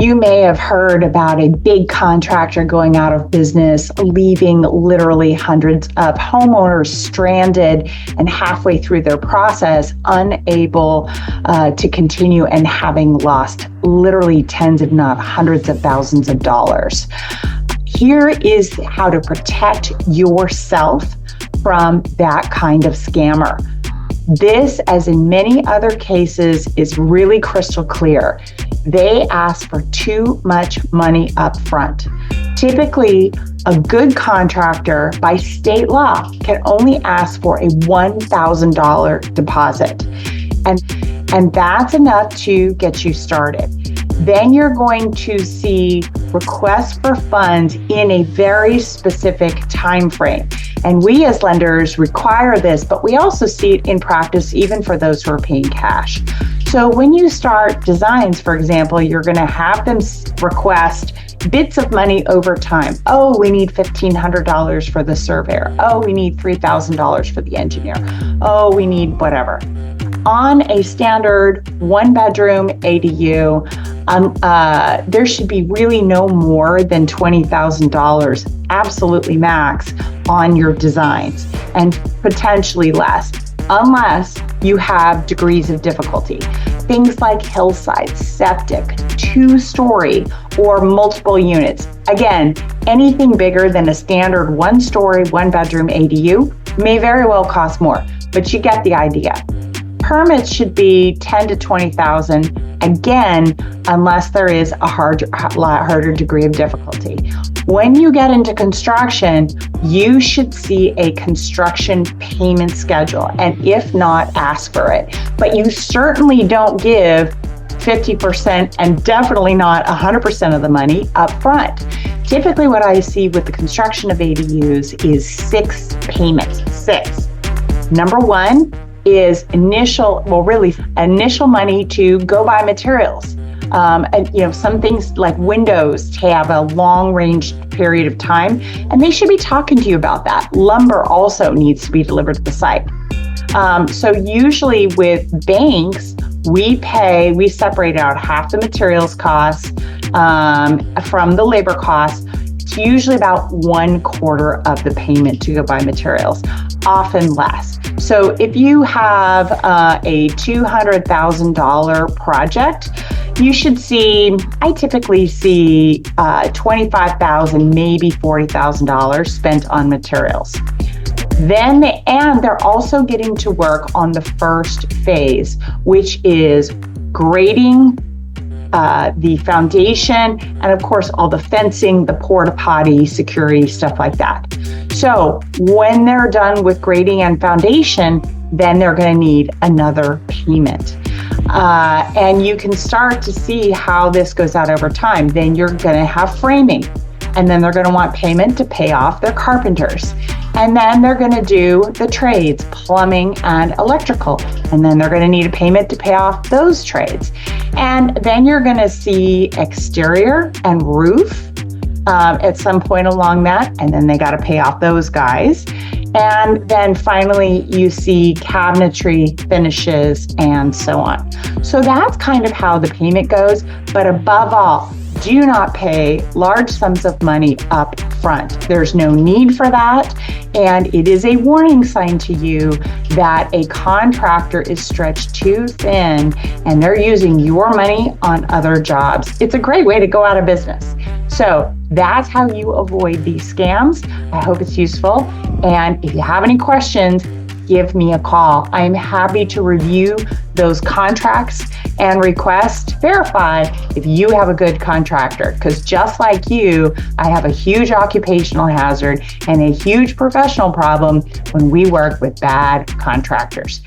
You may have heard about a big contractor going out of business, leaving literally hundreds of homeowners stranded and halfway through their process, unable to continue and having lost literally tens, if not hundreds of thousands of dollars. Here is how to protect yourself from that kind of scammer. This, as in many other cases, is really crystal clear. They ask for too much money up front. Typically, a good contractor by state law can only ask for a $1,000 deposit. And that's enough to get you started. Then you're going to see requests for funds in a very specific time frame. And we as lenders require this, but we also see it in practice even for those who are paying cash. So when you start designs, for example, you're going to have them request bits of money over time. Oh, we need $1,500 for the surveyor. Oh, we need $3,000 for the engineer. Oh, we need whatever. On a standard one-bedroom ADU, there should be really no more than $20,000, absolutely max, on your designs, and potentially less, unless you have degrees of difficulty. Things like hillside, septic, two-story, or multiple units. Again, anything bigger than a standard one-story, one-bedroom ADU may very well cost more, but you get the idea. Permits should be 10 to 20,000, again, unless there is a lot harder degree of difficulty. When you get into construction, you should see a construction payment schedule, and if not, ask for it. But you certainly don't give 50% and definitely not 100% of the money up front. Typically what I see with the construction of ADUs is 6 payments, 6. Number 1 is initial money to go buy materials. And some things like windows have a long range period of time, and they should be talking to you about that. Lumber also needs to be delivered to the site. So usually with banks, we separate out half the materials costs from the labor costs. It's usually about 1/4 of the payment to go buy materials, often less. So if you have a $200,000 project, you should I typically see $25,000, maybe $40,000 spent on materials. And they're also getting to work on the first phase, which is grading the foundation, and of course all the fencing, the porta potty, security, stuff like that. So when they're done with grading and foundation, then they're going to need another payment. And you can start to see how this goes out over time. Then you're going to have framing, and then they're going to want payment to pay off their carpenters. And then they're going to do the trades, plumbing and electrical. And then they're going to need a payment to pay off those trades. And then you're going to see exterior and roof at some point along that. And then they got to pay off those guys. And then finally, you see cabinetry, finishes, and so on. So that's kind of how the payment goes. But above all, do not pay large sums of money up front. There's no need for that. And it is a warning sign to you that a contractor is stretched too thin and they're using your money on other jobs. It's a great way to go out of business. So that's how you avoid these scams. I hope it's useful. And if you have any questions, give me a call. I'm happy to review those contracts and verify if you have a good contractor, because just like you, I have a huge occupational hazard and a huge professional problem when we work with bad contractors.